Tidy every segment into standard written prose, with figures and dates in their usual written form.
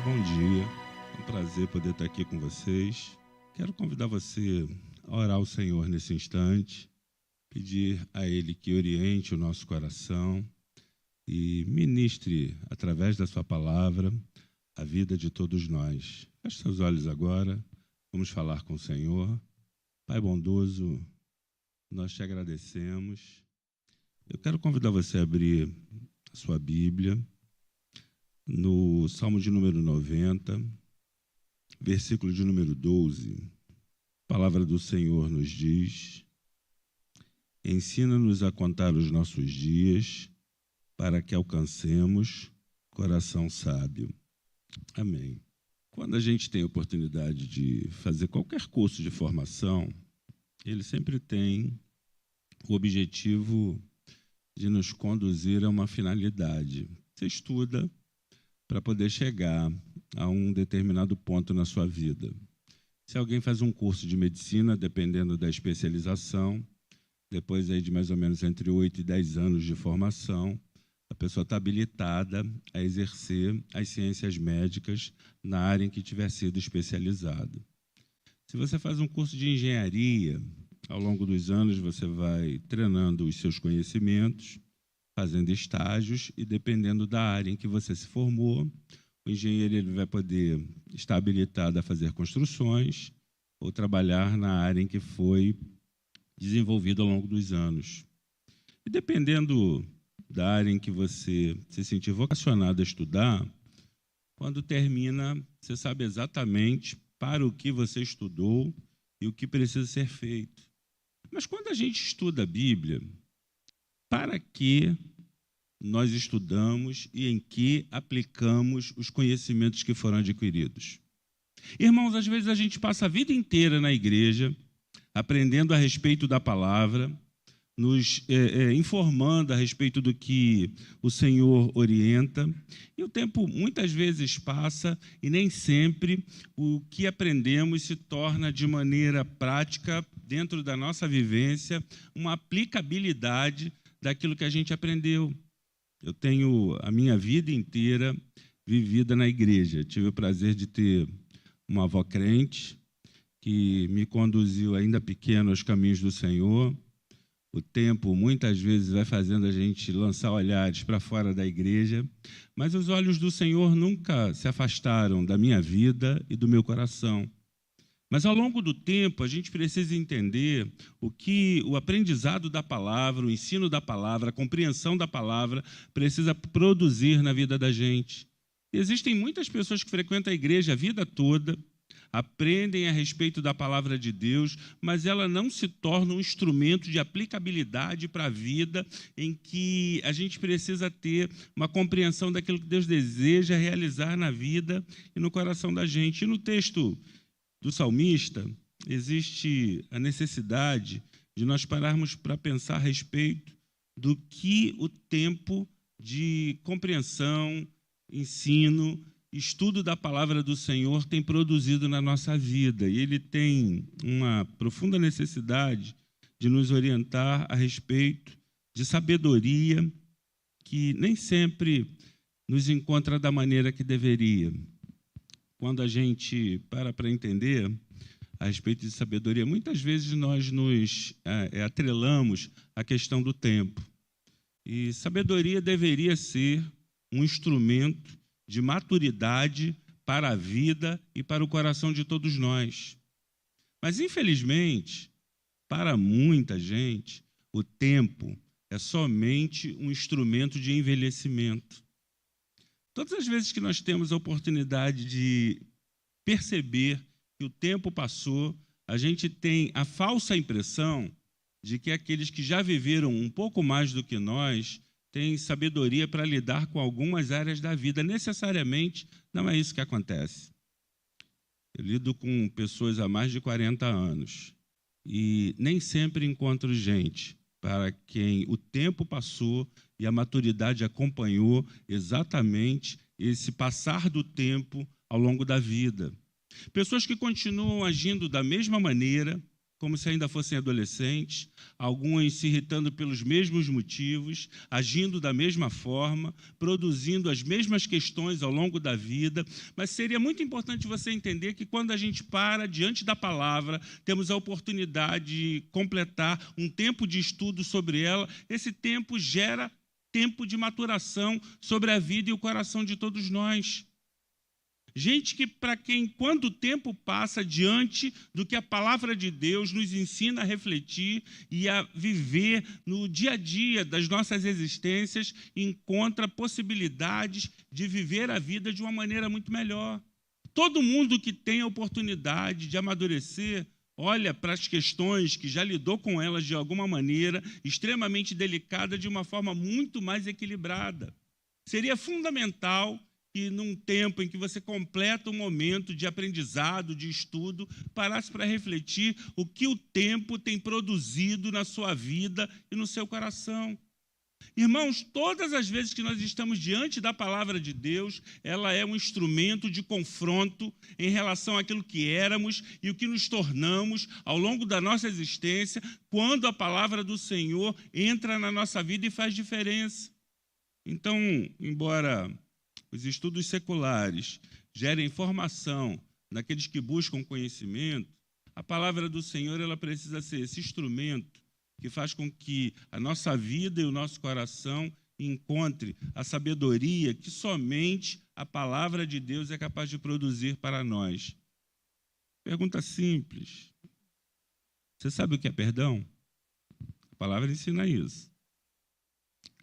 Bom dia, é um prazer poder estar aqui com vocês. Quero convidar você a orar ao Senhor nesse instante, pedir a Ele que oriente o nosso coração e ministre, através da sua palavra, a vida de todos nós. Feche seus olhos agora, vamos falar com o Senhor. Pai bondoso, nós te agradecemos. Eu quero convidar você a abrir a sua Bíblia no Salmo de número 90, versículo de número 12. A palavra do Senhor nos diz: ensina-nos a contar os nossos dias, para que alcancemos coração sábio. Amém. Quando a gente tem a oportunidade de fazer qualquer curso de formação, ele sempre tem o objetivo de nos conduzir a uma finalidade. Você estuda para poder chegar a um determinado ponto na sua vida. Se alguém faz um curso de medicina, dependendo da especialização, depois aí de mais ou menos entre 8 e 10 anos de formação, a pessoa está habilitada a exercer as ciências médicas na área em que tiver sido especializado. Se você faz um curso de engenharia, ao longo dos anos você vai treinando os seus conhecimentos, fazendo estágios e, dependendo da área em que você se formou, o engenheiro ele vai poder estar habilitado a fazer construções ou trabalhar na área em que foi desenvolvido ao longo dos anos. E dependendo da área em que você se sentir vocacionado a estudar, quando termina, você sabe exatamente para o que você estudou e o que precisa ser feito. Mas quando a gente estuda a Bíblia, para que nós estudamos e em que aplicamos os conhecimentos que foram adquiridos? Irmãos, às vezes a gente passa a vida inteira na igreja, aprendendo a respeito da palavra, nos informando a respeito do que o Senhor orienta, e o tempo muitas vezes passa e nem sempre o que aprendemos se torna de maneira prática, dentro da nossa vivência, uma aplicabilidade daquilo que a gente aprendeu. Eu tenho a minha vida inteira vivida na igreja. Tive o prazer de ter uma avó crente que me conduziu ainda pequeno aos caminhos do Senhor. O tempo, muitas vezes, vai fazendo a gente lançar olhares para fora da igreja, mas os olhos do Senhor nunca se afastaram da minha vida e do meu coração. Mas, ao longo do tempo, a gente precisa entender o que o aprendizado da palavra, o ensino da palavra, a compreensão da palavra precisa produzir na vida da gente. E existem muitas pessoas que frequentam a igreja a vida toda, aprendem a respeito da palavra de Deus, mas ela não se torna um instrumento de aplicabilidade para a vida, em que a gente precisa ter uma compreensão daquilo que Deus deseja realizar na vida e no coração da gente. E no texto do salmista, existe a necessidade de nós pararmos para pensar a respeito do que o tempo de compreensão, ensino, estudo da palavra do Senhor tem produzido na nossa vida. E ele tem uma profunda necessidade de nos orientar a respeito de sabedoria que nem sempre nos encontra da maneira que deveria. Quando a gente para entender a respeito de sabedoria, muitas vezes nós nos atrelamos à questão do tempo. E sabedoria deveria ser um instrumento de maturidade para a vida e para o coração de todos nós. Mas, infelizmente, para muita gente, o tempo é somente um instrumento de envelhecimento. Todas as vezes que nós temos a oportunidade de perceber que o tempo passou, a gente tem a falsa impressão de que aqueles que já viveram um pouco mais do que nós têm sabedoria para lidar com algumas áreas da vida. Necessariamente, não é isso que acontece. Eu lido com pessoas há mais de 40 anos e nem sempre encontro gente para quem o tempo passou e a maturidade acompanhou exatamente esse passar do tempo ao longo da vida. Pessoas que continuam agindo da mesma maneira, como se ainda fossem adolescentes, alguns se irritando pelos mesmos motivos, agindo da mesma forma, produzindo as mesmas questões ao longo da vida. Mas seria muito importante você entender que quando a gente para diante da palavra, temos a oportunidade de completar um tempo de estudo sobre ela. Esse tempo gera tempo de maturação sobre a vida e o coração de todos nós. Gente que, para quem, quando o tempo passa diante do que a palavra de Deus nos ensina a refletir e a viver no dia a dia das nossas existências, encontra possibilidades de viver a vida de uma maneira muito melhor. Todo mundo que tem a oportunidade de amadurecer, olha para as questões que já lidou com elas de alguma maneira, extremamente delicada, de uma forma muito mais equilibrada. Seria fundamental que, num tempo em que você completa um momento de aprendizado, de estudo, parasse para refletir o que o tempo tem produzido na sua vida e no seu coração. Irmãos, todas as vezes que nós estamos diante da palavra de Deus, ela é um instrumento de confronto em relação àquilo que éramos e o que nos tornamos ao longo da nossa existência, quando a palavra do Senhor entra na nossa vida e faz diferença. Então, embora os estudos seculares gerem formação naqueles que buscam conhecimento, a palavra do Senhor ela precisa ser esse instrumento que faz com que a nossa vida e o nosso coração encontre a sabedoria que somente a palavra de Deus é capaz de produzir para nós. Pergunta simples. Você sabe o que é perdão? A palavra ensina isso.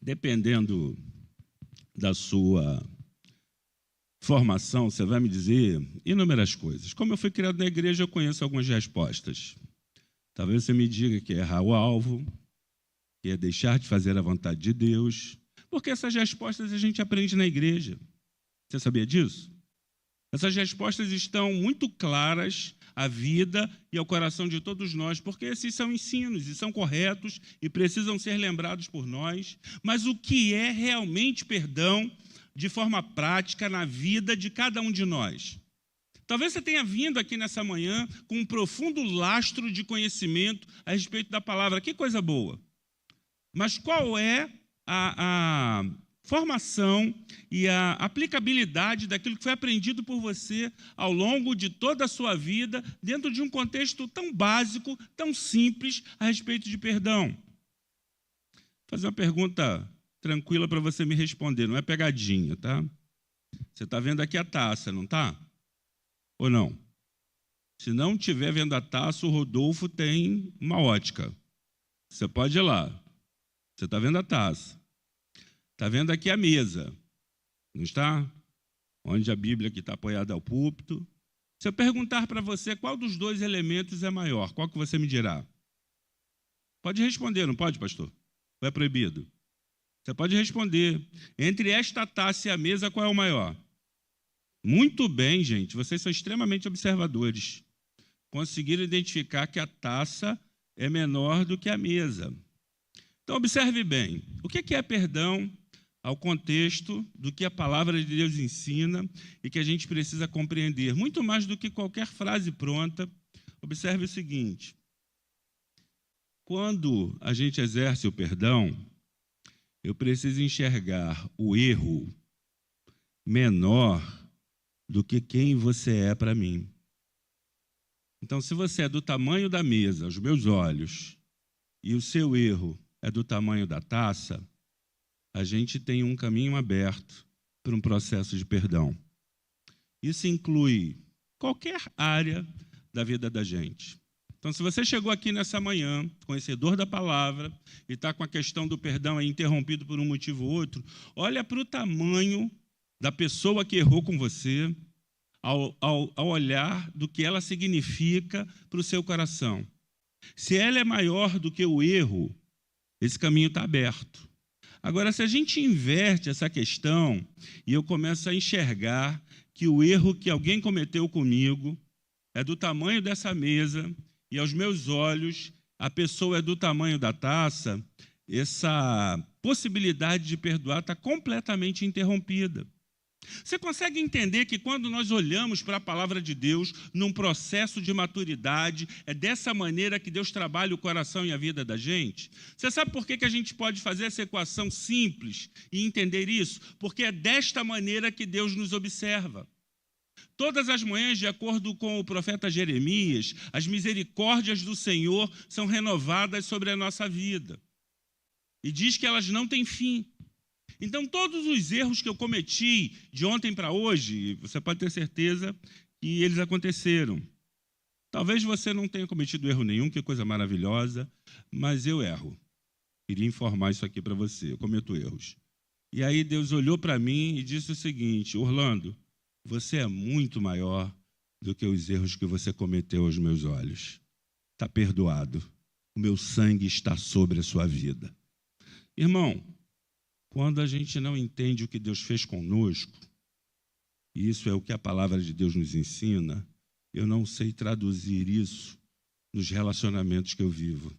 Dependendo da sua formação, você vai me dizer inúmeras coisas. Como eu fui criado na igreja, eu conheço algumas respostas. Talvez você me diga que é errar o alvo, que é deixar de fazer a vontade de Deus, porque essas respostas a gente aprende na igreja. Você sabia disso? Essas respostas estão muito claras à vida e ao coração de todos nós, porque esses são ensinos e são corretos e precisam ser lembrados por nós. Mas o que é realmente perdão de forma prática na vida de cada um de nós? Talvez você tenha vindo aqui nessa manhã com um profundo lastro de conhecimento a respeito da palavra. Que coisa boa! Mas qual é a formação e a aplicabilidade daquilo que foi aprendido por você ao longo de toda a sua vida, dentro de um contexto tão básico, tão simples, a respeito de perdão? Vou fazer uma pergunta tranquila para você me responder, não é pegadinha, tá? Você está vendo aqui a taça, não está? Ou não? Se não estiver vendo a taça, o Rodolfo tem uma ótica. Você pode ir lá. Você está vendo a taça. Está vendo aqui a mesa. Não está? Onde a Bíblia que está apoiada ao púlpito. Se eu perguntar para você qual dos dois elementos é maior, qual que você me dirá? Pode responder, não pode, pastor? Ou é proibido? Você pode responder. Entre esta taça e a mesa, qual é o maior? Muito bem, gente. Vocês são extremamente observadores. Conseguiram identificar que a taça é menor do que a mesa. Então, observe bem. O que é perdão ao contexto do que a palavra de Deus ensina e que a gente precisa compreender? Muito mais do que qualquer frase pronta, observe o seguinte. Quando a gente exerce o perdão, eu preciso enxergar o erro menor do que quem você é para mim. Então, se você é do tamanho da mesa, aos meus olhos, e o seu erro é do tamanho da taça, a gente tem um caminho aberto para um processo de perdão. Isso inclui qualquer área da vida da gente. Então, se você chegou aqui nessa manhã, conhecedor da palavra, e está com a questão do perdão aí interrompido por um motivo ou outro, olha para o tamanho da pessoa que errou com você, ao olhar do que ela significa para o seu coração. Se ela é maior do que o erro, esse caminho está aberto. Agora, se a gente inverte essa questão e eu começo a enxergar que o erro que alguém cometeu comigo é do tamanho dessa mesa e aos meus olhos a pessoa é do tamanho da taça, essa possibilidade de perdoar está completamente interrompida. Você consegue entender que quando nós olhamos para a palavra de Deus num processo de maturidade, é dessa maneira que Deus trabalha o coração e a vida da gente? Você sabe por que a gente pode fazer essa equação simples e entender isso? Porque é desta maneira que Deus nos observa. Todas as manhãs, de acordo com o profeta Jeremias, as misericórdias do Senhor são renovadas sobre a nossa vida. E diz que elas não têm fim. Então, todos os erros que eu cometi de ontem para hoje, você pode ter certeza que eles aconteceram. Talvez você não tenha cometido erro nenhum, que coisa maravilhosa, mas eu erro. Queria informar isso aqui para você, eu cometo erros. E aí Deus olhou para mim e disse o seguinte: Orlando, você é muito maior do que os erros que você cometeu aos meus olhos. Está perdoado. O meu sangue está sobre a sua vida. Irmão, quando a gente não entende o que Deus fez conosco, e isso é o que a palavra de Deus nos ensina, eu não sei traduzir isso nos relacionamentos que eu vivo.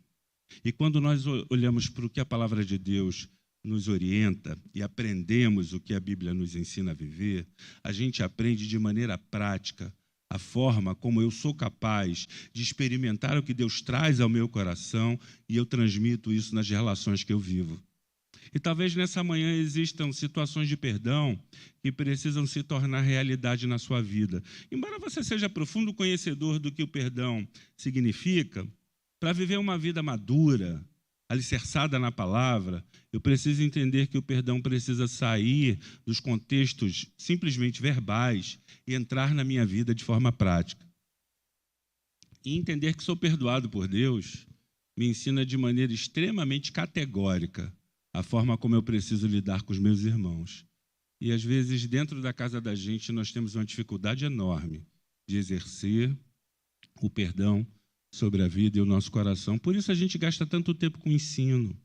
E quando nós olhamos para o que a palavra de Deus nos orienta e aprendemos o que a Bíblia nos ensina a viver, a gente aprende de maneira prática a forma como eu sou capaz de experimentar o que Deus traz ao meu coração e eu transmito isso nas relações que eu vivo. E talvez nessa manhã existam situações de perdão que precisam se tornar realidade na sua vida. Embora você seja profundo conhecedor do que o perdão significa, para viver uma vida madura, alicerçada na palavra, eu preciso entender que o perdão precisa sair dos contextos simplesmente verbais e entrar na minha vida de forma prática. E entender que sou perdoado por Deus me ensina de maneira extremamente categórica a forma como eu preciso lidar com os meus irmãos. E, às vezes, dentro da casa da gente, nós temos uma dificuldade enorme de exercer o perdão sobre a vida e o nosso coração. Por isso a gente gasta tanto tempo com ensino,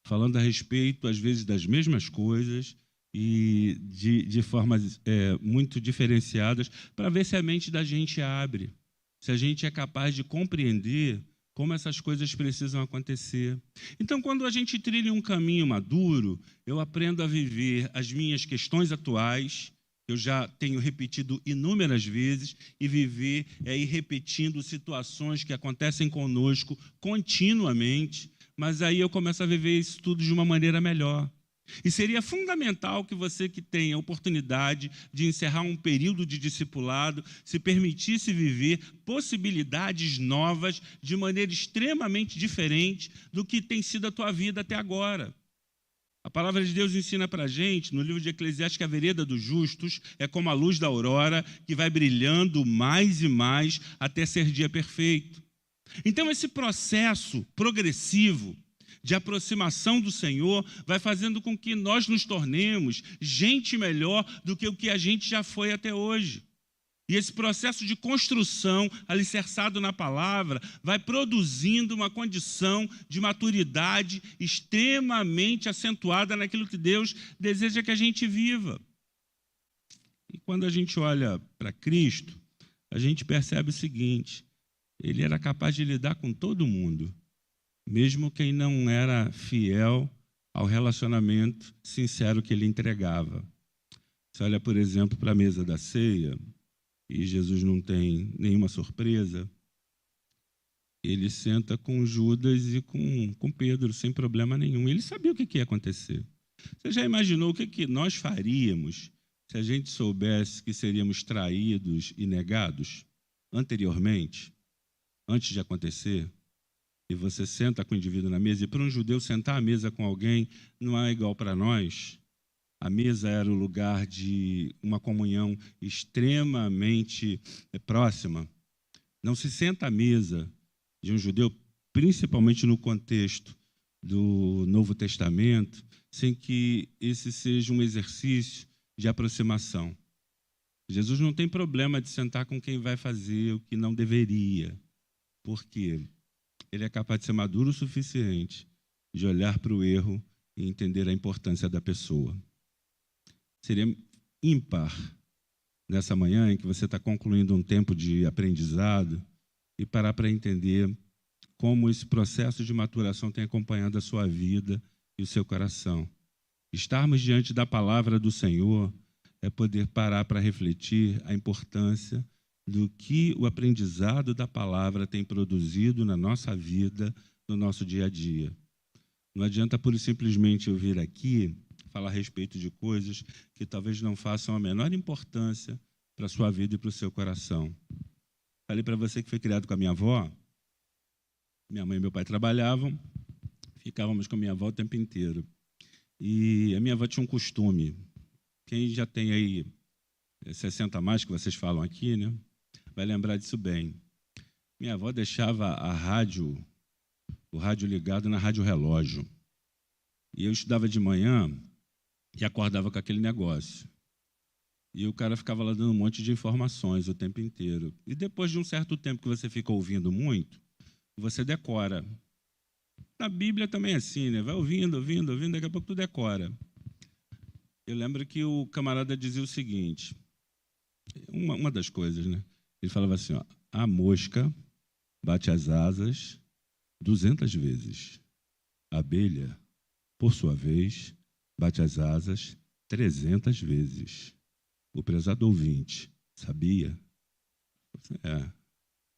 falando a respeito, às vezes, das mesmas coisas e de formas muito diferenciadas, para ver se a mente da gente abre, se a gente é capaz de compreender como essas coisas precisam acontecer. Então, quando a gente trilha um caminho maduro, eu aprendo a viver as minhas questões atuais, eu já tenho repetido inúmeras vezes, e viver é ir repetindo situações que acontecem conosco continuamente, mas aí eu começo a viver isso tudo de uma maneira melhor. E seria fundamental que você que tem a oportunidade de encerrar um período de discipulado se permitisse viver possibilidades novas de maneira extremamente diferente do que tem sido a tua vida até agora. A palavra de Deus ensina para a gente, no livro de Eclesiastes, que a vereda dos justos é como a luz da aurora, que vai brilhando mais e mais até ser dia perfeito. Então, esse processo progressivo de aproximação do Senhor vai fazendo com que nós nos tornemos gente melhor do que o que a gente já foi até hoje. E esse processo de construção, alicerçado na palavra, vai produzindo uma condição de maturidade extremamente acentuada naquilo que Deus deseja que a gente viva. E quando a gente olha para Cristo, a gente percebe o seguinte: ele era capaz de lidar com todo mundo, mesmo quem não era fiel ao relacionamento sincero que ele entregava. Você olha, por exemplo, para a mesa da ceia, e Jesus não tem nenhuma surpresa, ele senta com Judas e com Pedro, sem problema nenhum. Ele sabia o que ia acontecer. Você já imaginou o que nós faríamos se a gente soubesse que seríamos traídos e negados anteriormente, antes de acontecer? E você senta com o indivíduo na mesa, e para um judeu sentar à mesa com alguém não é igual para nós. A mesa era o lugar de uma comunhão extremamente próxima. Não se senta à mesa de um judeu, principalmente no contexto do Novo Testamento, sem que esse seja um exercício de aproximação. Jesus não tem problema de sentar com quem vai fazer o que não deveria. Por quê? Ele é capaz de ser maduro o suficiente de olhar para o erro e entender a importância da pessoa. Seria ímpar nessa manhã em que você está concluindo um tempo de aprendizado e parar para entender como esse processo de maturação tem acompanhado a sua vida e o seu coração. Estarmos diante da palavra do Senhor é poder parar para refletir a importância do que o aprendizado da palavra tem produzido na nossa vida, no nosso dia a dia. Não adianta pura e simplesmente eu vir aqui falar a respeito de coisas que talvez não façam a menor importância para a sua vida e para o seu coração. Falei para você que foi criado com a minha avó. Minha mãe e meu pai trabalhavam, ficávamos com a minha avó o tempo inteiro. E a minha avó tinha um costume. Quem já tem aí 60 a mais, que vocês falam aqui, né, vai lembrar disso bem. Minha avó deixava o rádio ligado na rádio relógio. E eu estudava de manhã e acordava com aquele negócio. E o cara ficava lá dando um monte de informações o tempo inteiro. E depois de um certo tempo que você fica ouvindo muito, você decora. Na Bíblia também é assim, né? Vai ouvindo, daqui a pouco tu decora. Eu lembro que o camarada dizia o seguinte, uma das coisas, né? Ele falava assim, ó, a mosca bate as asas 200 vezes. A abelha, por sua vez, bate as asas 300 vezes. O prezado ouvinte, sabia?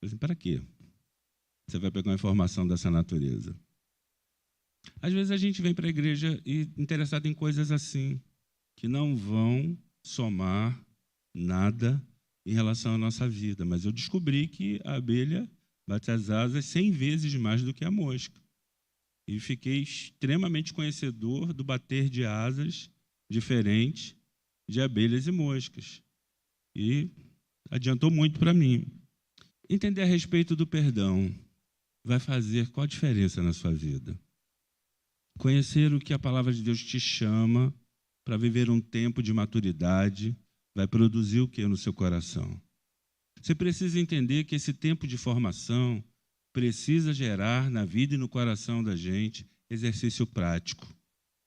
Assim, para quê? Você vai pegar uma informação dessa natureza. Às vezes a gente vem para a igreja e interessado em coisas assim, que não vão somar nada em relação à nossa vida. Mas eu descobri que a abelha bate as asas 100 vezes mais do que a mosca. E fiquei extremamente conhecedor do bater de asas diferente de abelhas e moscas. E adiantou muito para mim. Entender a respeito do perdão vai fazer qual a diferença na sua vida? Conhecer o que a palavra de Deus te chama para viver um tempo de maturidade vai produzir o que no seu coração? Você precisa entender que esse tempo de formação precisa gerar na vida e no coração da gente exercício prático.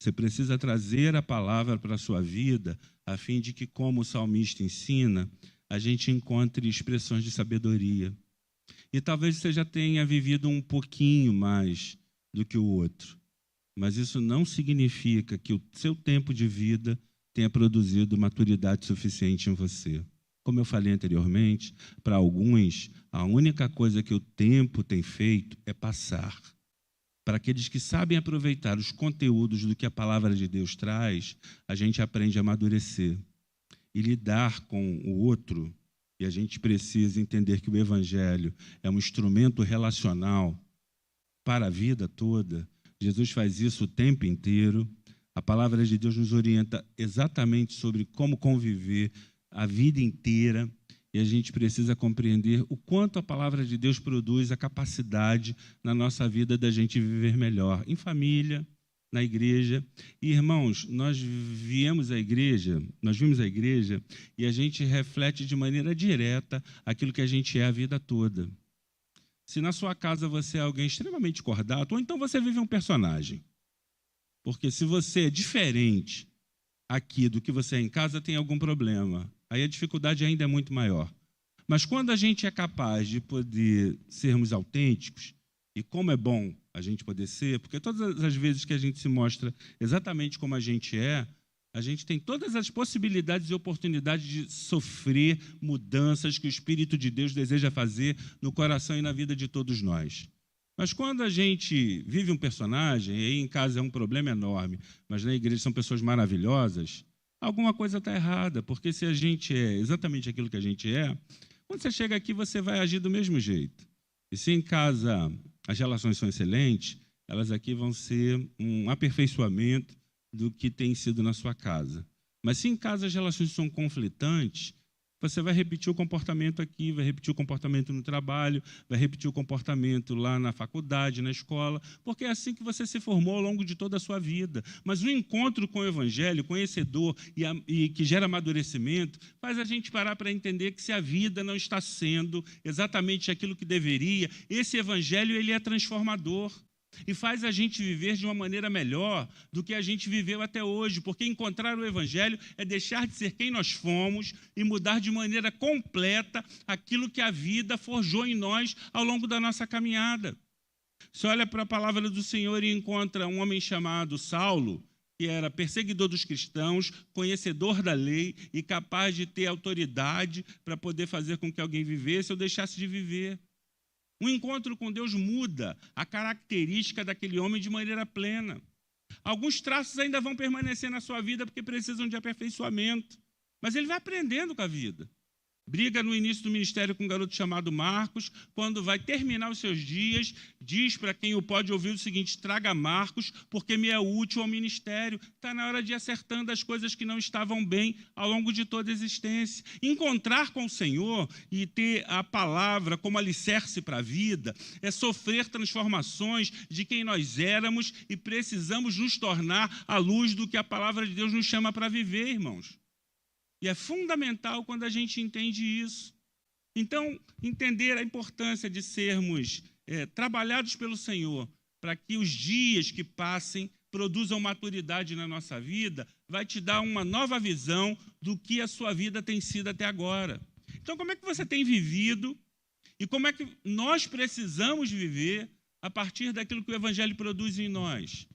Você precisa trazer a palavra para a sua vida a fim de que, como o salmista ensina, a gente encontre expressões de sabedoria. E talvez você já tenha vivido um pouquinho mais do que o outro, mas isso não significa que o seu tempo de vida tenha produzido maturidade suficiente em você. Como eu falei anteriormente, para alguns, a única coisa que o tempo tem feito é passar. Para aqueles que sabem aproveitar os conteúdos do que a palavra de Deus traz, a gente aprende a amadurecer e lidar com o outro. E a gente precisa entender que o Evangelho é um instrumento relacional para a vida toda. Jesus faz isso o tempo inteiro. A palavra de Deus nos orienta exatamente sobre como conviver a vida inteira. E a gente precisa compreender o quanto a palavra de Deus produz a capacidade na nossa vida da gente viver melhor, em família, na igreja. E, irmãos, nós vimos a igreja e a gente reflete de maneira direta aquilo que a gente é a vida toda. Se na sua casa você é alguém extremamente cordato, ou então você vive um personagem. Porque se você é diferente aqui do que você é em casa, tem algum problema. Aí a dificuldade ainda é muito maior. Mas quando a gente é capaz de poder sermos autênticos, e como é bom a gente poder ser, porque todas as vezes que a gente se mostra exatamente como a gente gente tem todas as possibilidades e oportunidades de sofrer mudanças que o Espírito de Deus deseja fazer no coração e na vida de todos nós. Mas quando a gente vive um personagem, e aí em casa é um problema enorme, mas na igreja são pessoas maravilhosas, alguma coisa está errada, porque se a gente é exatamente aquilo que a gente é, quando você chega aqui você vai agir do mesmo jeito. E se em casa as relações são excelentes, elas aqui vão ser um aperfeiçoamento do que tem sido na sua casa. Mas se em casa as relações são conflitantes, você vai repetir o comportamento aqui, vai repetir o comportamento no trabalho, vai repetir o comportamento lá na faculdade, na escola, porque é assim que você se formou ao longo de toda a sua vida. Mas o encontro com o Evangelho, conhecedor e que gera amadurecimento, faz a gente parar para entender que se a vida não está sendo exatamente aquilo que deveria, esse Evangelho ele é transformador. E faz a gente viver de uma maneira melhor do que a gente viveu até hoje, porque encontrar o Evangelho é deixar de ser quem nós fomos e mudar de maneira completa aquilo que a vida forjou em nós ao longo da nossa caminhada. Você olha para a palavra do Senhor e encontra um homem chamado Saulo, que era perseguidor dos cristãos, conhecedor da lei e capaz de ter autoridade para poder fazer com que alguém vivesse ou deixasse de viver. Um encontro com Deus muda a característica daquele homem de maneira plena. Alguns traços ainda vão permanecer na sua vida porque precisam de aperfeiçoamento, mas ele vai aprendendo com a vida. Briga no início do ministério com um garoto chamado Marcos. Quando vai terminar os seus dias, diz para quem o pode ouvir o seguinte: traga Marcos, porque me é útil ao ministério. Está na hora de ir acertando as coisas que não estavam bem ao longo de toda a existência. Encontrar com o Senhor e ter a palavra como alicerce para a vida é sofrer transformações de quem nós éramos e precisamos nos tornar à luz do que a palavra de Deus nos chama para viver, irmãos. E é fundamental quando a gente entende isso. Então, entender a importância de sermos trabalhados pelo Senhor para que os dias que passem produzam maturidade na nossa vida, vai te dar uma nova visão do que a sua vida tem sido até agora. Então, como é que você tem vivido e como é que nós precisamos viver a partir daquilo que o Evangelho produz em nós?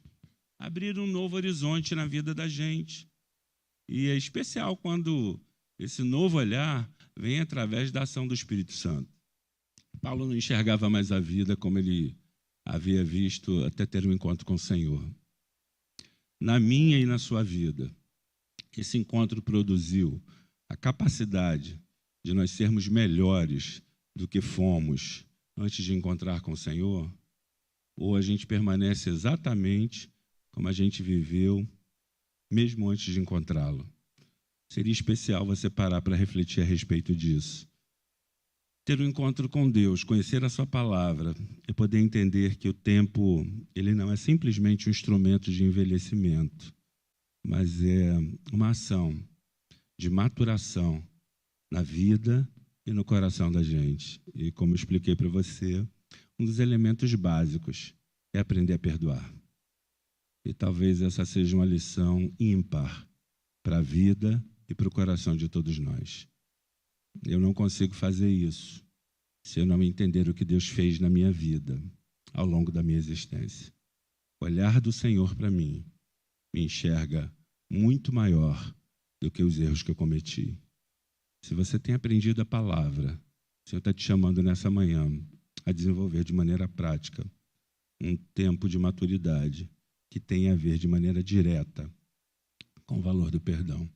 Abrir um novo horizonte na vida da gente. E é especial quando esse novo olhar vem através da ação do Espírito Santo. Paulo não enxergava mais a vida como ele havia visto até ter um encontro com o Senhor. Na minha e na sua vida, esse encontro produziu a capacidade de nós sermos melhores do que fomos antes de encontrar com o Senhor? Ou a gente permanece exatamente como a gente viveu mesmo antes de encontrá-lo? Seria especial você parar para refletir a respeito disso. Ter um encontro com Deus, conhecer a sua palavra e poder entender que o tempo ele não é simplesmente um instrumento de envelhecimento, mas é uma ação de maturação na vida e no coração da gente. E como eu expliquei para você, um dos elementos básicos é aprender a perdoar. E talvez essa seja uma lição ímpar para a vida e para o coração de todos nós. Eu não consigo fazer isso se eu não entender o que Deus fez na minha vida ao longo da minha existência. O olhar do Senhor para mim me enxerga muito maior do que os erros que eu cometi. Se você tem aprendido a palavra, o Senhor está te chamando nessa manhã a desenvolver de maneira prática um tempo de maturidade que tem a ver de maneira direta com o valor do perdão.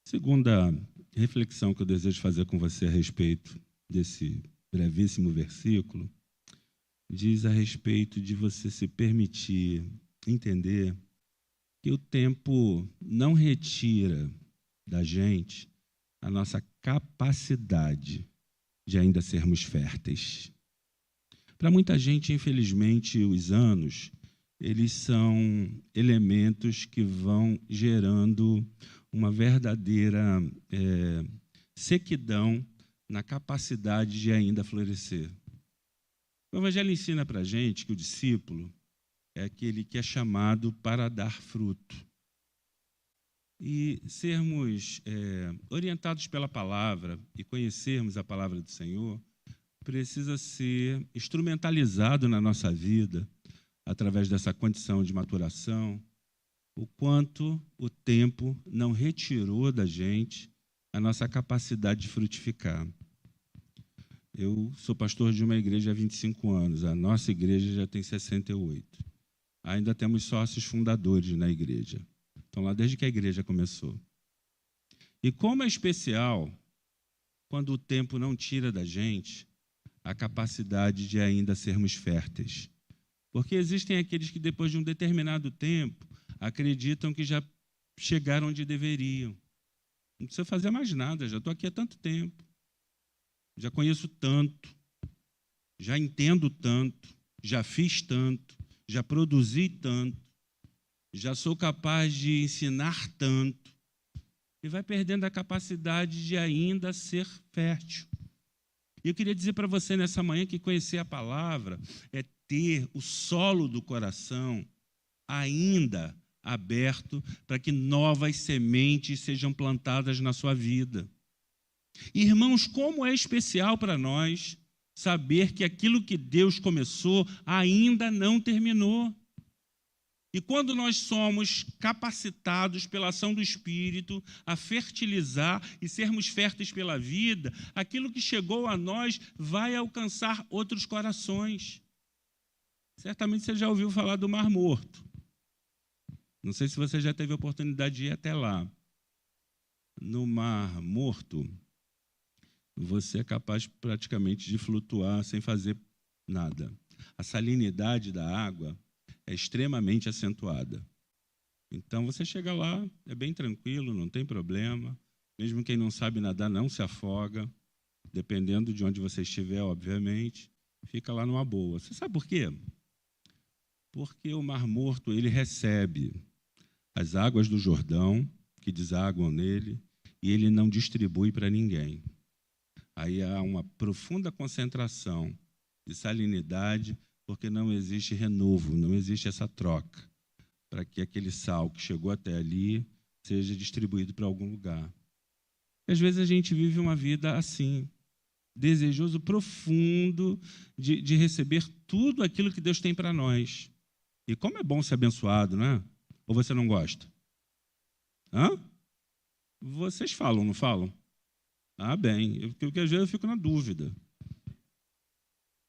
Segunda reflexão que eu desejo fazer com você a respeito desse brevíssimo versículo, diz a respeito de você se permitir entender que o tempo não retira da gente a nossa capacidade de ainda sermos férteis. Para muita gente, infelizmente, os anos eles são elementos que vão gerando uma verdadeira sequidão na capacidade de ainda florescer. O Evangelho ensina para a gente que o discípulo é aquele que é chamado para dar fruto. E sermos orientados pela palavra e conhecermos a palavra do Senhor precisa ser instrumentalizado na nossa vida através dessa condição de maturação, o quanto o tempo não retirou da gente a nossa capacidade de frutificar. Eu sou pastor de uma igreja há 25 anos, a nossa igreja já tem 68. Ainda temos sócios fundadores na igreja. Estão lá desde que a igreja começou. E como é especial quando o tempo não tira da gente a capacidade de ainda sermos férteis. Porque existem aqueles que, depois de um determinado tempo, acreditam que já chegaram onde deveriam. Não precisa fazer mais nada, já estou aqui há tanto tempo. Já conheço tanto, já entendo tanto, já fiz tanto, já produzi tanto, já sou capaz de ensinar tanto. E vai perdendo a capacidade de ainda ser fértil. E eu queria dizer para você nessa manhã que conhecer a palavra é ter o solo do coração ainda aberto para que novas sementes sejam plantadas na sua vida. Irmãos, como é especial para nós saber que aquilo que Deus começou ainda não terminou. E quando nós somos capacitados pela ação do Espírito a fertilizar e sermos férteis pela vida, aquilo que chegou a nós vai alcançar outros corações. Certamente você já ouviu falar do Mar Morto. Não sei se você já teve a oportunidade de ir até lá. No Mar Morto, você é capaz praticamente de flutuar sem fazer nada. A salinidade da água é extremamente acentuada. Então, você chega lá, é bem tranquilo, não tem problema. Mesmo quem não sabe nadar não se afoga, dependendo de onde você estiver, obviamente. Fica lá numa boa. Você sabe por quê? Porque o Mar Morto, ele recebe as águas do Jordão, que desaguam nele, e ele não distribui para ninguém. Aí há uma profunda concentração de salinidade, porque não existe renovo, não existe essa troca, para que aquele sal que chegou até ali seja distribuído para algum lugar. E às vezes a gente vive uma vida assim, desejoso profundo de receber tudo aquilo que Deus tem para nós. E como é bom ser abençoado, não é? Ou você não gosta? Hã? Vocês falam, não falam? Ah, bem, porque às vezes eu fico na dúvida.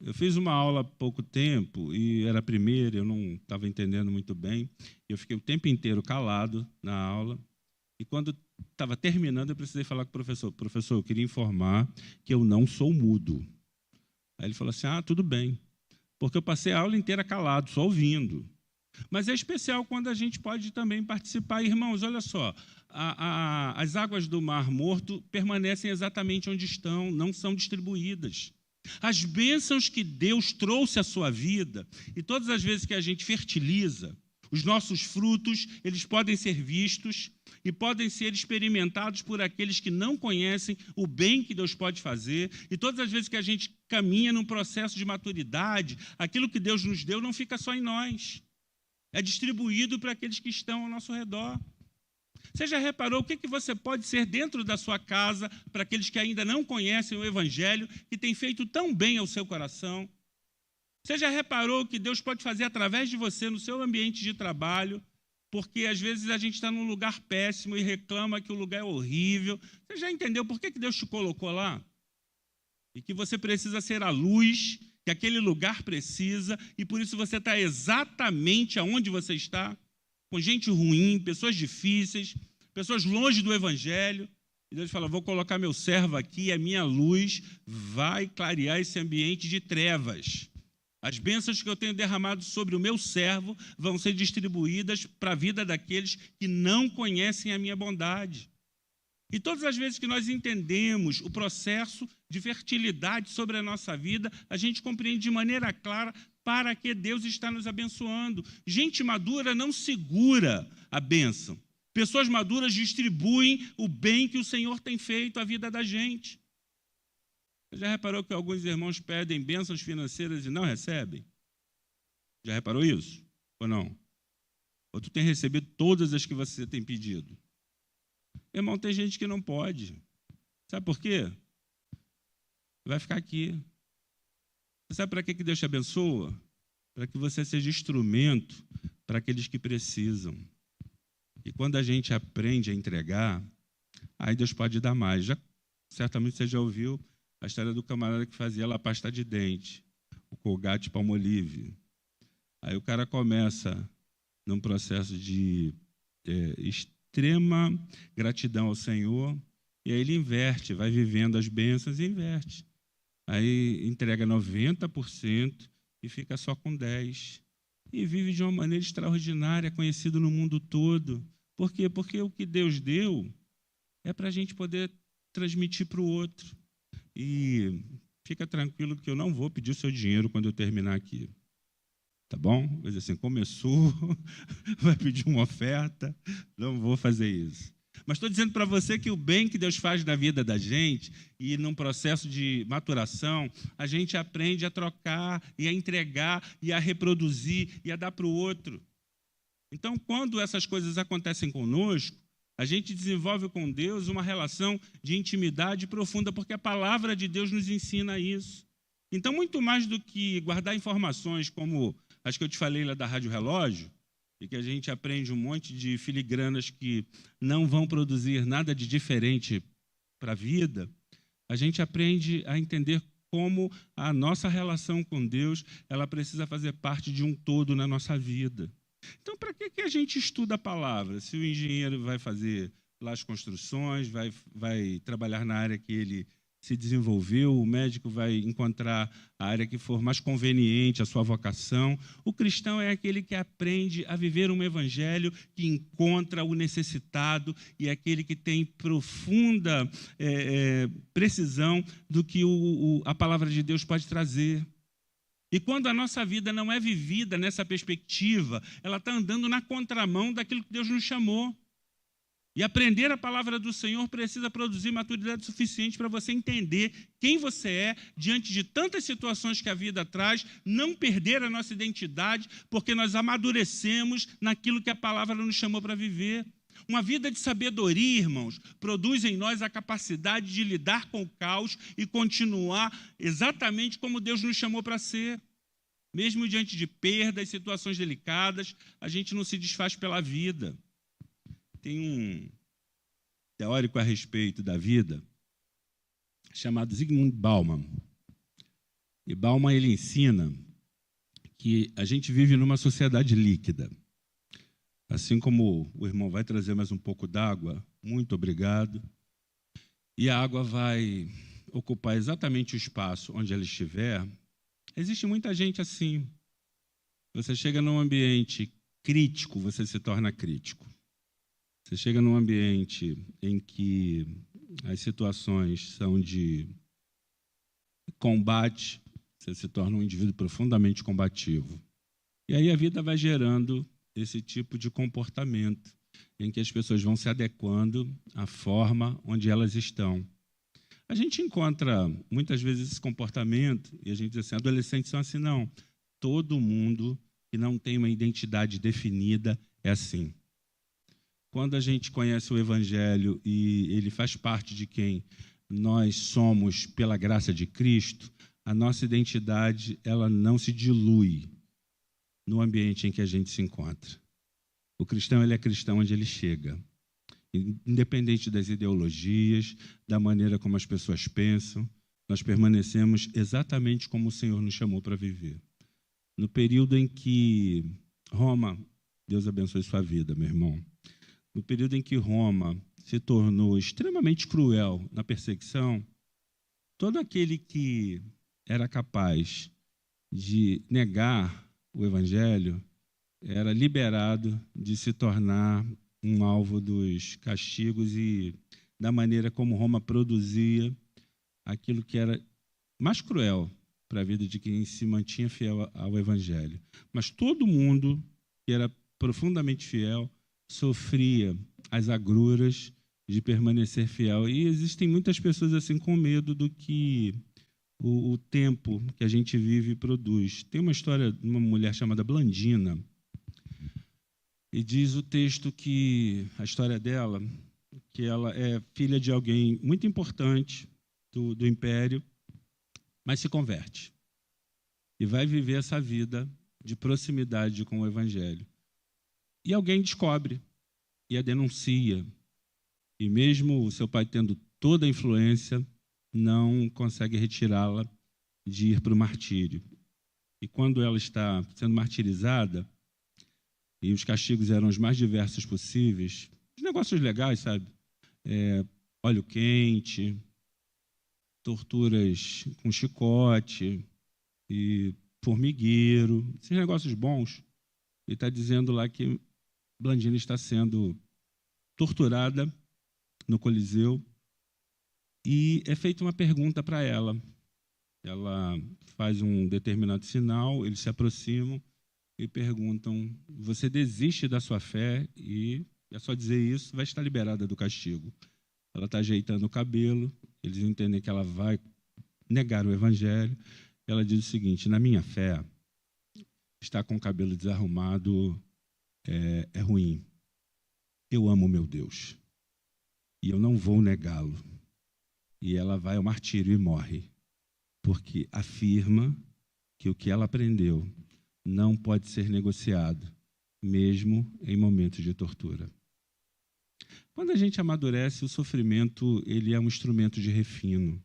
Eu fiz uma aula há pouco tempo, e era a primeira, eu não estava entendendo muito bem. Eu fiquei o tempo inteiro calado na aula, e quando estava terminando, eu precisei falar com o professor. Professor, eu queria informar que eu não sou mudo. Aí ele falou assim, tudo bem, porque eu passei a aula inteira calado, só ouvindo. Mas é especial quando a gente pode também participar. Irmãos, olha só, as águas do Mar Morto permanecem exatamente onde estão, não são distribuídas. As bênçãos que Deus trouxe à sua vida, e todas as vezes que a gente fertiliza, os nossos frutos, eles podem ser vistos e podem ser experimentados por aqueles que não conhecem o bem que Deus pode fazer. E todas as vezes que a gente caminha num processo de maturidade, aquilo que Deus nos deu não fica só em nós. É distribuído para aqueles que estão ao nosso redor. Você já reparou o que você pode ser dentro da sua casa para aqueles que ainda não conhecem o Evangelho, que tem feito tão bem ao seu coração? Você já reparou o que Deus pode fazer através de você no seu ambiente de trabalho? Porque às vezes a gente está num lugar péssimo e reclama que o lugar é horrível. Você já entendeu por que Deus te colocou lá? E que você precisa ser a luz que aquele lugar precisa, e por isso você está exatamente aonde você está, com gente ruim, pessoas difíceis, pessoas longe do Evangelho. E Deus fala, vou colocar meu servo aqui, a minha luz vai clarear esse ambiente de trevas. As bênçãos que eu tenho derramado sobre o meu servo vão ser distribuídas para a vida daqueles que não conhecem a minha bondade. E todas as vezes que nós entendemos o processo de fertilidade sobre a nossa vida, a gente compreende de maneira clara para que Deus está nos abençoando. Gente madura não segura a bênção. Pessoas maduras distribuem o bem que o Senhor tem feito à vida da gente. Você já reparou que alguns irmãos pedem bênçãos financeiras e não recebem? Já reparou isso? Ou não? Ou tu tem recebido todas as que você tem pedido? Irmão, tem gente que não pode. Sabe por quê? Vai ficar aqui. Você sabe para que Deus te abençoa? Para que você seja instrumento para aqueles que precisam. E quando a gente aprende a entregar, aí Deus pode dar mais. Certamente você já ouviu a história do camarada que fazia lá pasta de dente, o Colgate Palmolive. Aí o cara começa num processo de extrema gratidão ao Senhor, e aí ele inverte, vai vivendo as bênçãos e inverte. Aí entrega 90% e fica só com 10%. E vive de uma maneira extraordinária, conhecido no mundo todo. Por quê? Porque o que Deus deu é para a gente poder transmitir para o outro. E fica tranquilo que eu não vou pedir o seu dinheiro quando eu terminar aqui. Tá bom? Vai dizer assim, começou, vai pedir uma oferta, não vou fazer isso. Mas estou dizendo para você que o bem que Deus faz na vida da gente, e num processo de maturação, a gente aprende a trocar, e a entregar, e a reproduzir, e a dar para o outro. Então, quando essas coisas acontecem conosco, a gente desenvolve com Deus uma relação de intimidade profunda, porque a palavra de Deus nos ensina isso. Então, muito mais do que guardar informações como as que eu te falei lá da Rádio Relógio, e que a gente aprende um monte de filigranas que não vão produzir nada de diferente para a vida, a gente aprende a entender como a nossa relação com Deus ela precisa fazer parte de um todo na nossa vida. Então, para que a gente estuda a palavra? Se o engenheiro vai fazer lá as construções, vai trabalhar na área que ele se desenvolveu, o médico vai encontrar a área que for mais conveniente, a sua vocação. O cristão é aquele que aprende a viver um evangelho que encontra o necessitado e é aquele que tem profunda precisão do que a palavra de Deus pode trazer. E quando a nossa vida não é vivida nessa perspectiva, ela está andando na contramão daquilo que Deus nos chamou. E aprender a palavra do Senhor precisa produzir maturidade suficiente para você entender quem você é diante de tantas situações que a vida traz, não perder a nossa identidade, porque nós amadurecemos naquilo que a palavra nos chamou para viver. Uma vida de sabedoria, irmãos, produz em nós a capacidade de lidar com o caos e continuar exatamente como Deus nos chamou para ser. Mesmo diante de perdas, situações delicadas, a gente não se desfaz pela vida. Tem um teórico a respeito da vida chamado Zygmunt Bauman. E Bauman ele ensina que a gente vive numa sociedade líquida. Assim como o irmão vai trazer mais um pouco d'água, muito obrigado. E a água vai ocupar exatamente o espaço onde ela estiver. Existe muita gente assim. Você chega num ambiente crítico, você se torna crítico. Você chega num ambiente em que as situações são de combate, você se torna um indivíduo profundamente combativo. E aí a vida vai gerando esse tipo de comportamento, em que as pessoas vão se adequando à forma onde elas estão. A gente encontra muitas vezes esse comportamento, e a gente diz assim, adolescentes são assim, não. Todo mundo que não tem uma identidade definida é assim. Quando a gente conhece o Evangelho e ele faz parte de quem nós somos pela graça de Cristo, a nossa identidade ela não se dilui no ambiente em que a gente se encontra. O cristão ele é cristão onde ele chega, independente das ideologias, da maneira como as pessoas pensam, nós permanecemos exatamente como o Senhor nos chamou para viver. No período em que Roma, Deus abençoe sua vida, meu irmão, no período em que Roma se tornou extremamente cruel na perseguição, todo aquele que era capaz de negar o Evangelho era liberado de se tornar um alvo dos castigos e da maneira como Roma produzia aquilo que era mais cruel para a vida de quem se mantinha fiel ao Evangelho. Mas todo mundo que era profundamente fiel sofria as agruras de permanecer fiel. E existem muitas pessoas assim com medo do que o tempo que a gente vive produz. Tem uma história de uma mulher chamada Blandina, e diz o texto que a história dela, que ela é filha de alguém muito importante do Império, mas se converte e vai viver essa vida de proximidade com o Evangelho. E alguém descobre e a denuncia. E mesmo o seu pai tendo toda a influência, não consegue retirá-la de ir para o martírio. E quando ela está sendo martirizada, e os castigos eram os mais diversos possíveis, os negócios legais, sabe? Óleo quente, torturas com chicote e formigueiro, esses negócios bons. Ele está dizendo lá que Blandina está sendo torturada no Coliseu e é feita uma pergunta para ela. Ela faz um determinado sinal, eles se aproximam e perguntam, você desiste da sua fé? E é só dizer isso, vai estar liberada do castigo. Ela está ajeitando o cabelo, eles entendem que ela vai negar o Evangelho. Ela diz o seguinte, na minha fé, estar com o cabelo desarrumado é ruim. Eu amo meu Deus e eu não vou negá-lo. E ela vai ao martírio e morre, porque afirma que o que ela aprendeu não pode ser negociado mesmo em momentos de tortura. Quando a gente amadurece, o sofrimento ele é um instrumento de refino.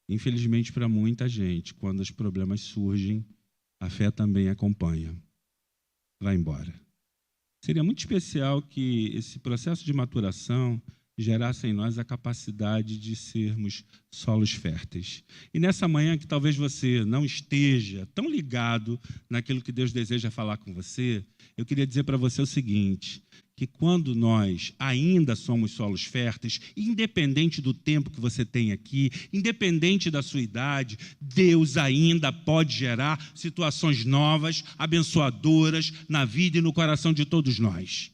Infelizmente, para muita gente, quando os problemas surgem, a fé também acompanha. Vai embora. Seria muito especial que esse processo de maturação gerasse em nós a capacidade de sermos solos férteis. E nessa manhã que talvez você não esteja tão ligado naquilo que Deus deseja falar com você, eu queria dizer para você o seguinte, que quando nós ainda somos solos férteis, independente do tempo que você tem aqui, independente da sua idade, Deus ainda pode gerar situações novas, abençoadoras na vida e no coração de todos nós.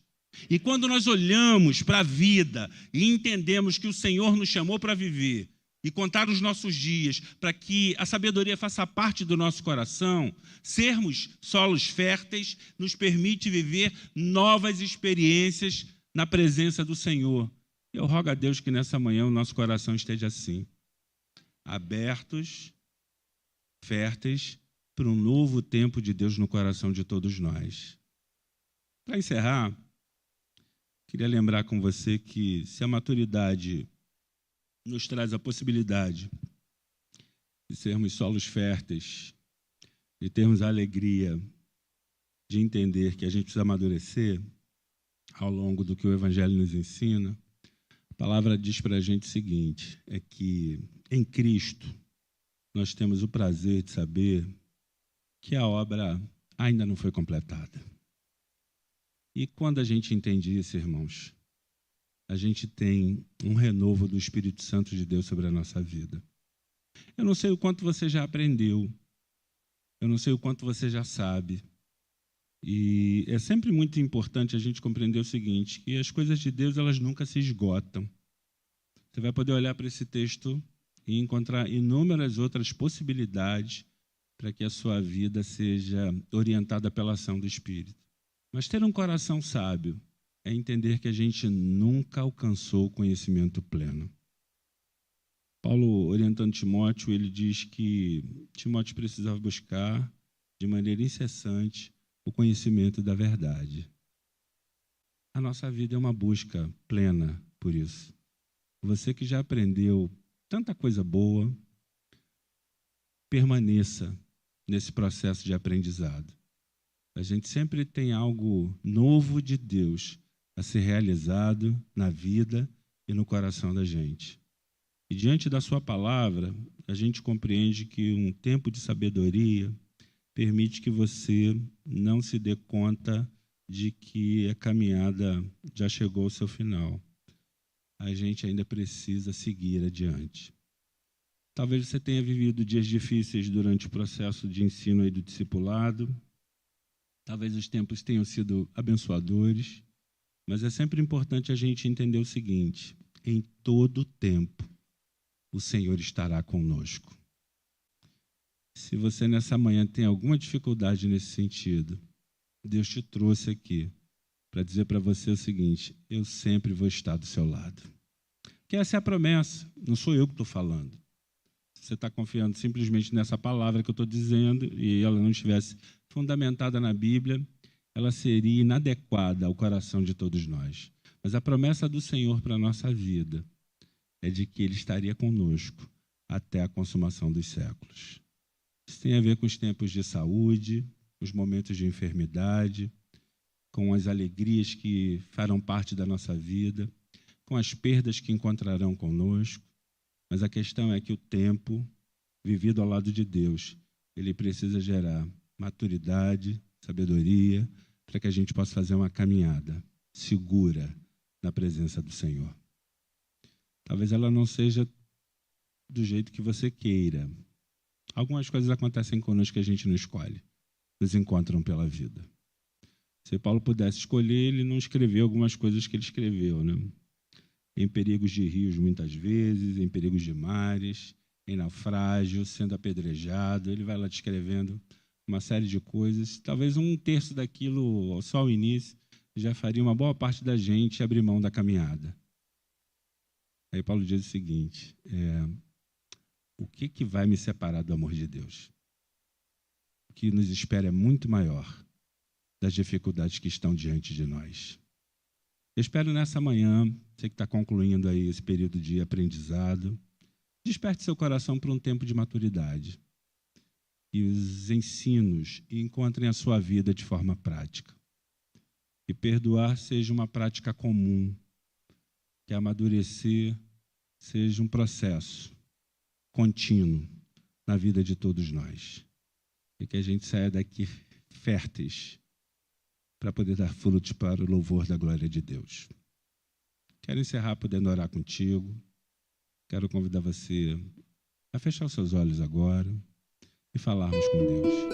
E quando nós olhamos para a vida e entendemos que o Senhor nos chamou para viver e contar os nossos dias para que a sabedoria faça parte do nosso coração, sermos solos férteis nos permite viver novas experiências na presença do Senhor. Eu rogo a Deus que nessa manhã o nosso coração esteja assim, abertos, férteis para um novo tempo de Deus no coração de todos nós. Para encerrar, queria lembrar com você que se a maturidade nos traz a possibilidade de sermos solos férteis, de termos a alegria de entender que a gente precisa amadurecer ao longo do que o Evangelho nos ensina, a palavra diz para a gente o seguinte, é que em Cristo nós temos o prazer de saber que a obra ainda não foi completada. E quando a gente entende isso, irmãos, a gente tem um renovo do Espírito Santo de Deus sobre a nossa vida. Eu não sei o quanto você já aprendeu, eu não sei o quanto você já sabe. E é sempre muito importante a gente compreender o seguinte, que as coisas de Deus elas nunca se esgotam. Você vai poder olhar para esse texto e encontrar inúmeras outras possibilidades para que a sua vida seja orientada pela ação do Espírito. Mas ter um coração sábio é entender que a gente nunca alcançou o conhecimento pleno. Paulo, orientando Timóteo, ele diz que Timóteo precisava buscar de maneira incessante o conhecimento da verdade. A nossa vida é uma busca plena por isso. Você que já aprendeu tanta coisa boa, permaneça nesse processo de aprendizado. A gente sempre tem algo novo de Deus a ser realizado na vida e no coração da gente. E diante da sua palavra, a gente compreende que um tempo de sabedoria permite que você não se dê conta de que a caminhada já chegou ao seu final. A gente ainda precisa seguir adiante. Talvez você tenha vivido dias difíceis durante o processo de ensino e do discipulado. Talvez os tempos tenham sido abençoadores. Mas é sempre importante a gente entender o seguinte, em todo tempo, o Senhor estará conosco. Se você nessa manhã tem alguma dificuldade nesse sentido, Deus te trouxe aqui para dizer para você o seguinte, eu sempre vou estar do seu lado. Que essa é a promessa, não sou eu que estou falando. Se você está confiando simplesmente nessa palavra que eu estou dizendo e ela não estivesse fundamentada na Bíblia, ela seria inadequada ao coração de todos nós. Mas a promessa do Senhor para a nossa vida é de que Ele estaria conosco até a consumação dos séculos. Isso tem a ver com os tempos de saúde, os momentos de enfermidade, com as alegrias que farão parte da nossa vida, com as perdas que encontrarão conosco. Mas a questão é que o tempo vivido ao lado de Deus, ele precisa gerar maturidade, sabedoria, para que a gente possa fazer uma caminhada segura na presença do Senhor. Talvez ela não seja do jeito que você queira. Algumas coisas acontecem conosco que a gente não escolhe, nos encontram pela vida. Se Paulo pudesse escolher, ele não escreveu algumas coisas que ele escreveu, né? Em perigos de rios muitas vezes, em perigos de mares, em naufrágio, sendo apedrejado, ele vai lá descrevendo uma série de coisas. Talvez um terço daquilo, só o início, já faria uma boa parte da gente abrir mão da caminhada. Aí Paulo diz o seguinte, o que vai me separar do amor de Deus? O que nos espera é muito maior. das dificuldades que estão diante de nós. Eu espero nessa manhã, você que está concluindo aí esse período de aprendizado, desperte seu coração para um tempo de maturidade e os ensinos encontrem a sua vida de forma prática. E perdoar seja uma prática comum, que amadurecer seja um processo contínuo na vida de todos nós. E que a gente saia daqui férteis para poder dar frutos para o louvor da glória de Deus. Quero encerrar podendo orar contigo. Quero convidar você a fechar os seus olhos agora e falarmos com Deus.